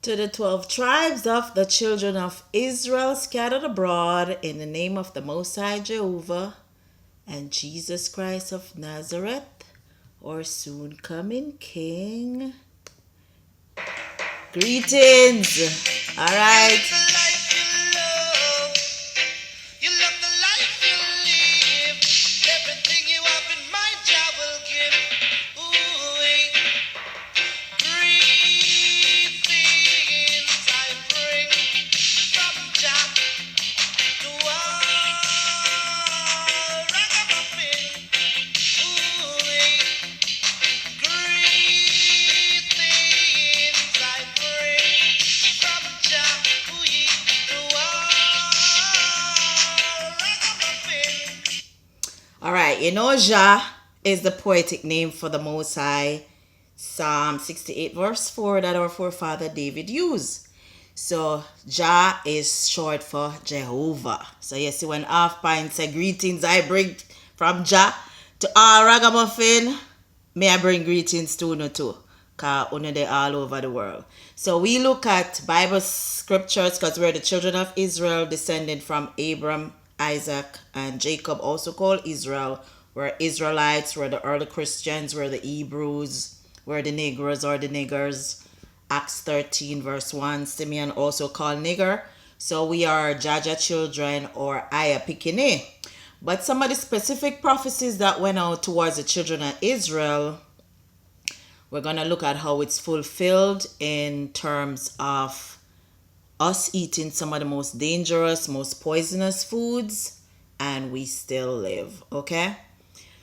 To the 12 tribes of the children of Israel scattered abroad in the name of the Most High Jehovah and Jesus Christ of Nazareth, our soon coming King. Greetings. All right. All right, you know Jah is the poetic name for the Most High. Psalm 68 verse 4 that our forefather David used. So Jah is short for Jehovah. So you see when Half Pint say greetings I bring from Jah to all ragamuffin, may I bring greetings to you too. Because you they all over the world. So we look at Bible scriptures because we're the children of Israel descended from Abram, Isaac, and Jacob, also called Israel. We're Israelites, we're the early Christians, we're the Hebrews, we're the Negroes or the niggers. Acts 13 verse 1, Simeon also called nigger. So we are Jaja children or Aya Pikine. But some of the specific prophecies that went out towards the children of Israel, we're going to look at how it's fulfilled in terms of us eating some of the most dangerous, most poisonous foods, and we still live, okay?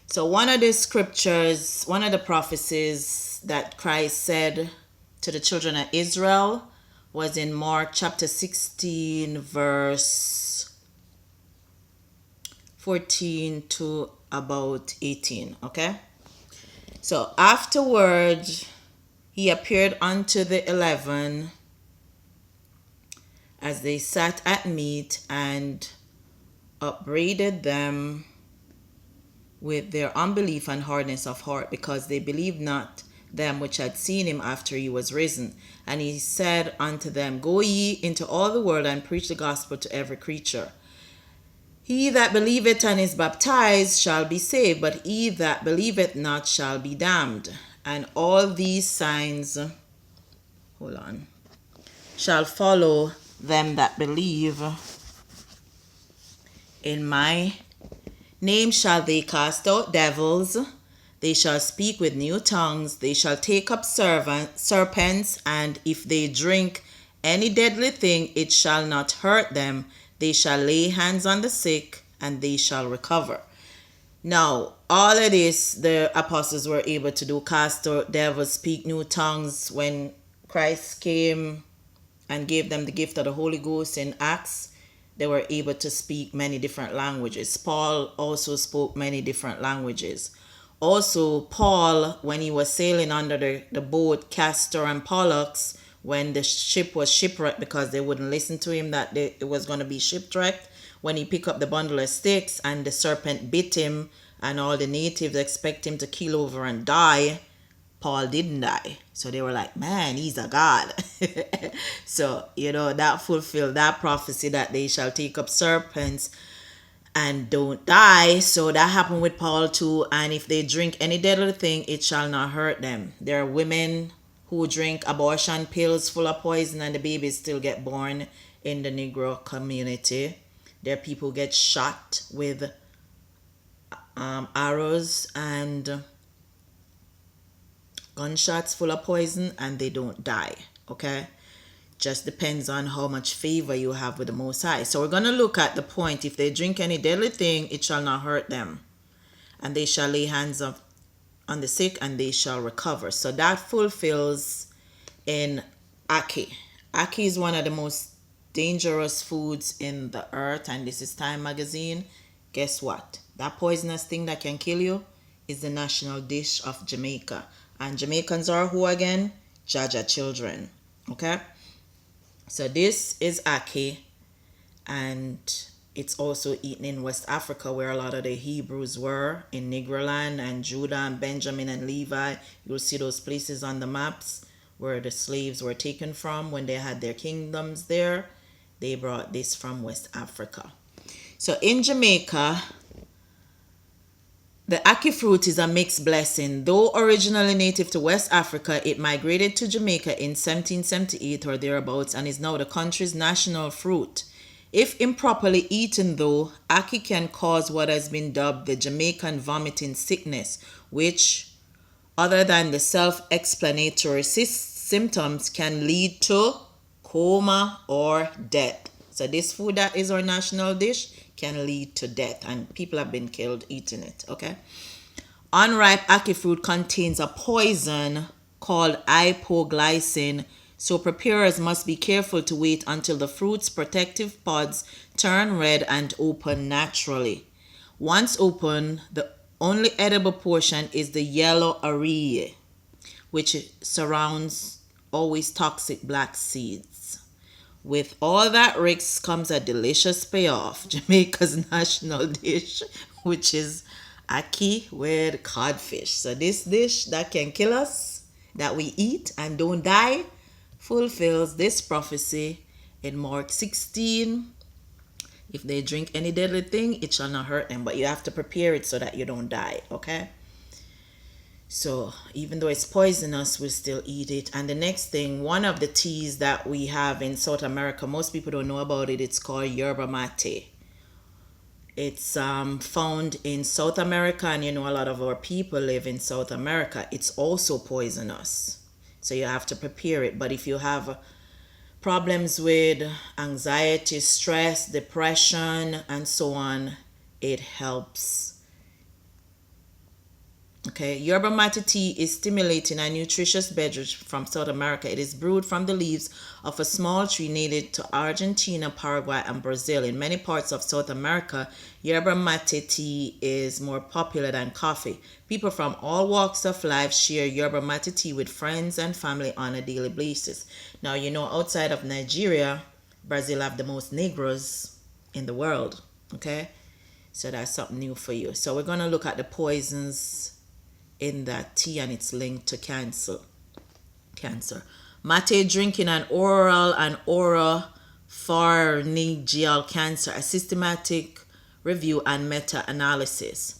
So one of the scriptures, one of the prophecies that Christ said to the children of Israel was in Mark chapter 16, verse 14 to about 18, okay? So afterward, he appeared unto the 11 as they sat at meat and upbraided them with their unbelief and hardness of heart, because they believed not them which had seen him after he was risen. And he said unto them, Go ye into all the world and preach the gospel to every creature. He that believeth and is baptized shall be saved, but he that believeth not shall be damned. And all these signs, shall follow them that believe. In my name shall they cast out devils. They shall speak with new tongues. They shall take up serpents, and if they drink any deadly thing, it shall not hurt them. They shall lay hands on the sick, and they shall recover. Now, all of this, the apostles were able to do: cast out devils, speak new tongues. When Christ came and gave them the gift of the Holy Ghost in Acts, they were able to speak many different languages. Paul also spoke many different languages. Also, Paul, when he was sailing under the boat Castor and Pollux, when the ship was shipwrecked because they wouldn't listen to him that it was going to be shipwrecked, when he picked up the bundle of sticks and the serpent bit him and all the natives expect him to keel over and die, Paul didn't die. So they were like, man, he's a god. So, that fulfilled that prophecy that they shall take up serpents and don't die. So that happened with Paul too. And if they drink any deadly thing, it shall not hurt them. There are women who drink abortion pills full of poison and the babies still get born in the Negro community. There are people who get shot with arrows and gunshots full of poison and they don't die, okay? Just depends on how much favor you have with the Most High. So we're going to look at the point: if they drink any deadly thing, it shall not hurt them, and they shall lay hands on the sick and they shall recover. So that fulfills in Ackee. Ackee is one of the most dangerous foods in the earth, and this is Time magazine. Guess what? That poisonous thing that can kill you is the national dish of Jamaica. And Jamaicans are who again? Jaja children. Okay? So this is Ackee, and it's also eaten in West Africa, where a lot of the Hebrews were, in Negroland and Judah and Benjamin and Levi. You'll see those places on the maps where the slaves were taken from when they had their kingdoms there. They brought this from West Africa. So in Jamaica, the ackee fruit is a mixed blessing. Though originally native to West Africa, it migrated to Jamaica in 1778 or thereabouts and is now the country's national fruit. If improperly eaten, though, ackee can cause what has been dubbed the Jamaican vomiting sickness, which, other than the self-explanatory symptoms, can lead to coma or death. So this food that is our national dish can lead to death, and people have been killed eating it, okay? Unripe ackee fruit contains a poison called hypoglycin, so preparers must be careful to wait until the fruit's protective pods turn red and open naturally. Once open, the only edible portion is the yellow array, which surrounds always toxic black seeds. With all that risk comes a delicious payoff, Jamaica's national dish, which is ackee with codfish. So this dish that can kill us, that we eat and don't die, fulfills this prophecy in Mark 16. If they drink any deadly thing, it shall not hurt them, but you have to prepare it so that you don't die, okay? So even though it's poisonous, we'll still eat it. And the next thing, one of the teas that we have in South America, most people don't know about it, it's called Yerba Mate. It's found in South America, and a lot of our people live in South America. It's also poisonous, so you have to prepare it. But if you have problems with anxiety, stress, depression, and so on, it helps. Okay, Yerba Mate tea is stimulating and nutritious beverage from South America. It is brewed from the leaves of a small tree native to Argentina, Paraguay, and Brazil. In many parts of South America, Yerba Mate tea is more popular than coffee. People from all walks of life share Yerba Mate tea with friends and family on a daily basis. Now, outside of Nigeria, Brazil have the most Negroes in the world. Okay, so that's something new for you. So we're going to look at the poisons in that tea, and it's linked to cancer. Mate drinking and oral and oropharyngeal cancer, a systematic review and meta-analysis.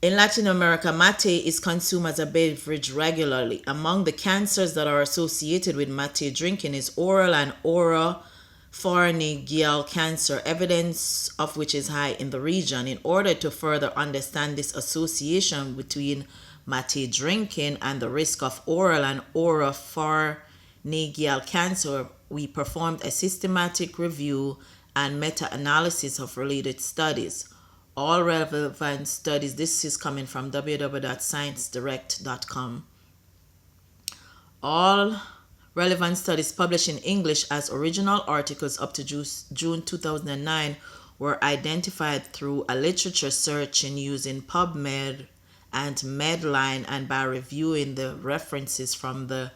In Latin America, mate is consumed as a beverage regularly. Among the cancers that are associated with mate drinking is oral and oropharyngeal cancer, evidence of which is high in the region. In order to further understand this association between mate drinking and the risk of oral and oropharyngeal cancer, we performed a systematic review and meta-analysis of related studies. All relevant studies, this is coming from www.sciencedirect.com. All relevant studies published in English as original articles up to June 2009 were identified through a literature searching using PubMed and Medline, and by reviewing the references from the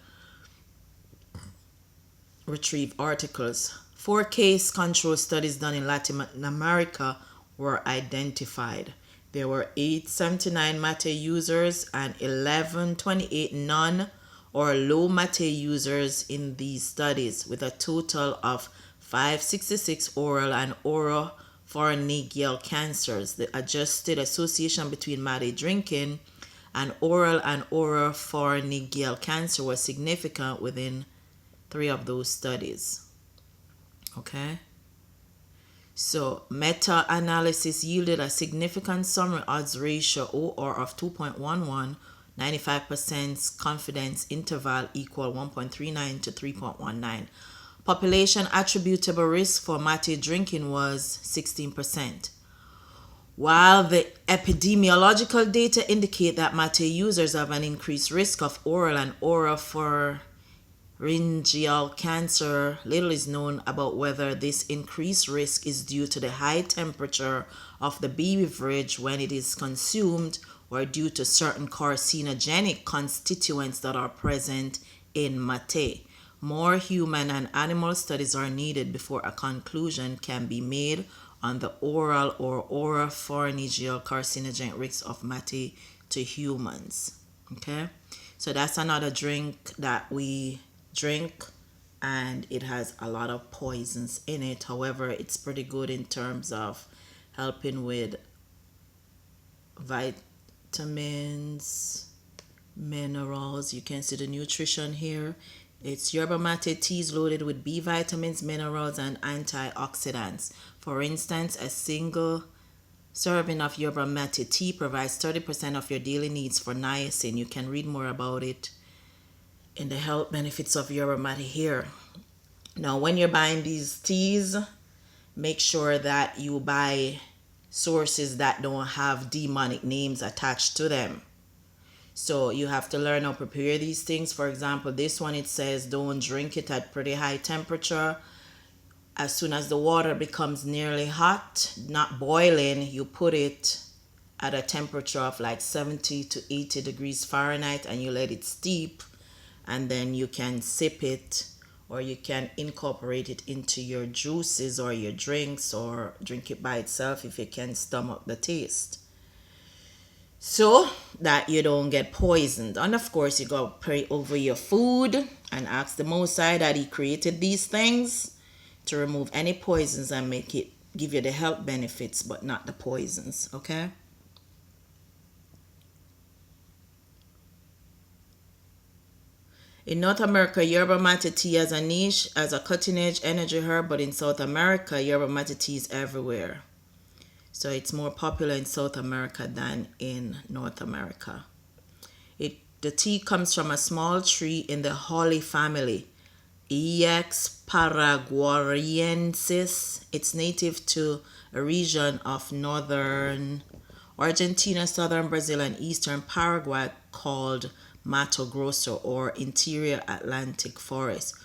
retrieved articles. 4 case control studies done in Latin America were identified. There were 879 mate users and 1128 none or low mate users in these studies, with a total of 566 oral and oropharyngeal cancers. The adjusted association between mate drinking and oropharyngeal cancer was significant within 3 of those studies. Okay, so meta-analysis yielded a significant summary odds ratio OR of 2.11, 95% confidence interval equal 1.39 to 3.19. Population attributable risk for mate drinking was 16%. While the epidemiological data indicate that mate users have an increased risk of oral and oropharyngeal cancer, little is known about whether this increased risk is due to the high temperature of the beverage when it is consumed or due to certain carcinogenic constituents that are present in mate. More human and animal studies are needed before a conclusion can be made on the oral or oropharyngeal carcinogenic risks of mate to humans. Okay, So that's another drink that we drink, and it has a lot of poisons in it. However, it's pretty good in terms of helping with vitamins, minerals. You can see the nutrition here. It's Yerba Mate tea is loaded with B vitamins, minerals, and antioxidants. For instance, a single serving of Yerba Mate tea provides 30% of your daily needs for niacin. You can read more about it in the health benefits of Yerba Mate here. Now, when you're buying these teas, make sure that you buy sources that don't have demonic names attached to them. So you have to learn how to prepare these things. For example, this one, it says don't drink it at pretty high temperature. As soon as the water becomes nearly hot, not boiling, you put it at a temperature of like 70 to 80 degrees Fahrenheit and you let it steep, and then you can sip it, or you can incorporate it into your juices or your drinks, or drink it by itself if you can stomach the taste, so that you don't get poisoned. And of course, you gotta pray over your food and ask the Most High that He created these things to remove any poisons and make it give you the health benefits, but not the poisons. Okay. In North America, Yerba Mate tea has a niche as a cutting-edge energy herb, but in South America, Yerba Mate tea is everywhere. So it's more popular in South America than in North America. The tea comes from a small tree in the holly family, Ilex paraguayensis. It's native to a region of northern Argentina, southern Brazil, and eastern Paraguay called Mato Grosso, or interior Atlantic forest.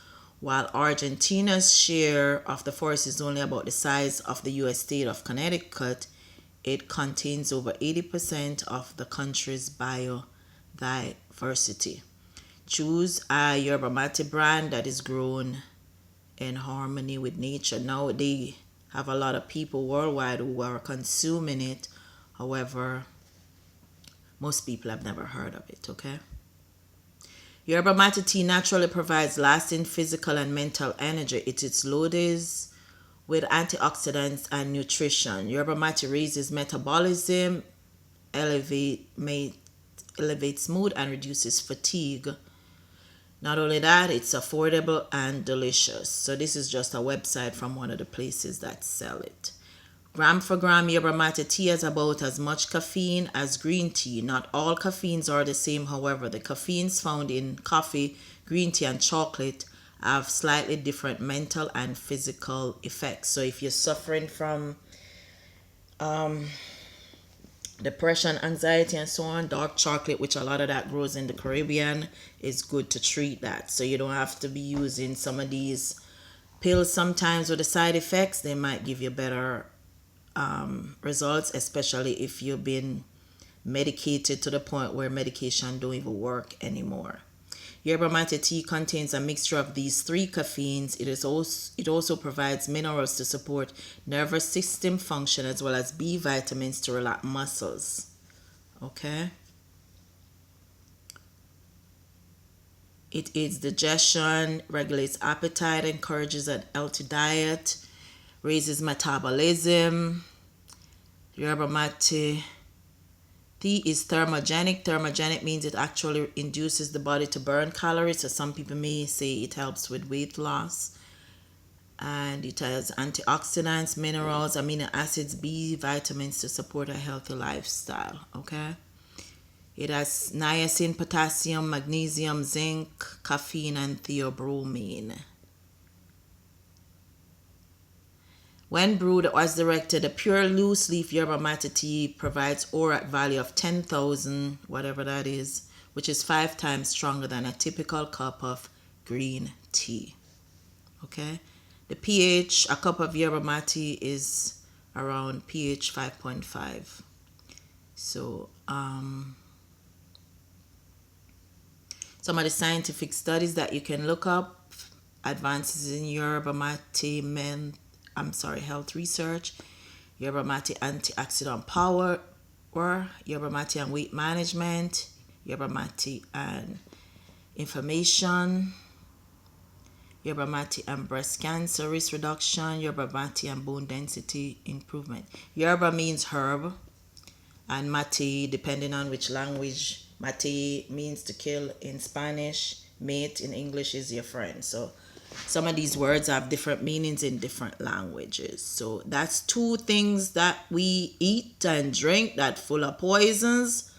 While Argentina's share of the forest is only about the size of the U.S. state of Connecticut, it contains over 80% of the country's biodiversity. Choose a Yerba Mate brand that is grown in harmony with nature. Now they have a lot of people worldwide who are consuming it. However, most people have never heard of it, okay? Yerba Mate tea naturally provides lasting physical and mental energy. It is loaded with antioxidants and nutrition. Yerba Mate raises metabolism, elevates mood, and reduces fatigue. Not only that, it's affordable and delicious. So this is just a website from one of the places that sell it. Gram for gram, Yerba Mate tea has about as much caffeine as green tea. Not all caffeines are the same, however. The caffeines found in coffee, green tea, and chocolate have slightly different mental and physical effects. So if you're suffering from depression, anxiety, and so on, dark chocolate, which a lot of that grows in the Caribbean, is good to treat that. So you don't have to be using some of these pills sometimes with the side effects. They might give you better results, especially if you've been medicated to the point where medication don't even work anymore. Yerba Mate tea contains a mixture of these three caffeines. It also provides minerals to support nervous system function, as well as B vitamins to relax muscles. Okay. It aids digestion, regulates appetite, encourages a healthy diet, raises metabolism. Yerba Mate tea is thermogenic. Thermogenic means it actually induces the body to burn calories. So some people may say it helps with weight loss. And it has antioxidants, minerals, amino acids, B vitamins to support a healthy lifestyle. Okay. It has niacin, potassium, magnesium, zinc, caffeine, and theobromine. When brewed as directed, a pure loose leaf Yerba Mate tea provides ORAC value of 10,000, whatever that is, which is 5 times stronger than a typical cup of green tea. Okay? The pH, a cup of Yerba Mate is around pH 5.5. So, some of the scientific studies that you can look up: advances in Yerba Mate health research, Yerba Mate antioxidant power, Yerba Mate and weight management, Yerba Mate and inflammation, Yerba Mate and breast cancer risk reduction, Yerba Mate and bone density improvement. Yerba means herb, and Mate, depending on which language, Mate means to kill in Spanish, mate in English is your friend. So some of these words have different meanings in different languages. So that's two things that we eat and drink that full of poisons.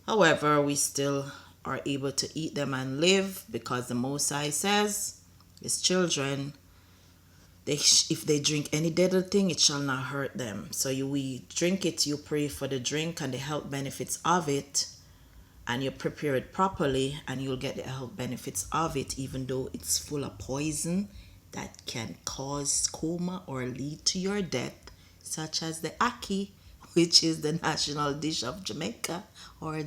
However, we still are able to eat them and live because the Most High says his children, if they drink any deadly thing, it shall not hurt them. So we drink it, you pray for the drink and the health benefits of it, and you prepare it properly, and you'll get the health benefits of it, even though it's full of poison that can cause coma or lead to your death, such as the ackee, which is the national dish of Jamaica or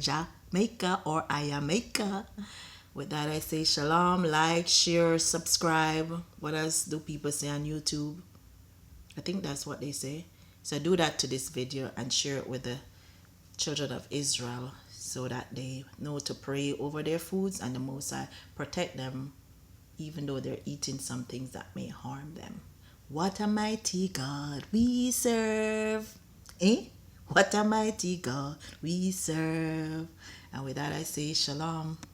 Ayamaica. With that, I say shalom, like, share, subscribe. What else do people say on YouTube? I think that's what they say. So do that to this video and share it with the children of Israel so that they know to pray over their foods and the Most High protect them, even though they're eating some things that may harm them. What a mighty God we serve. Eh? What a mighty God we serve. And with that, I say shalom.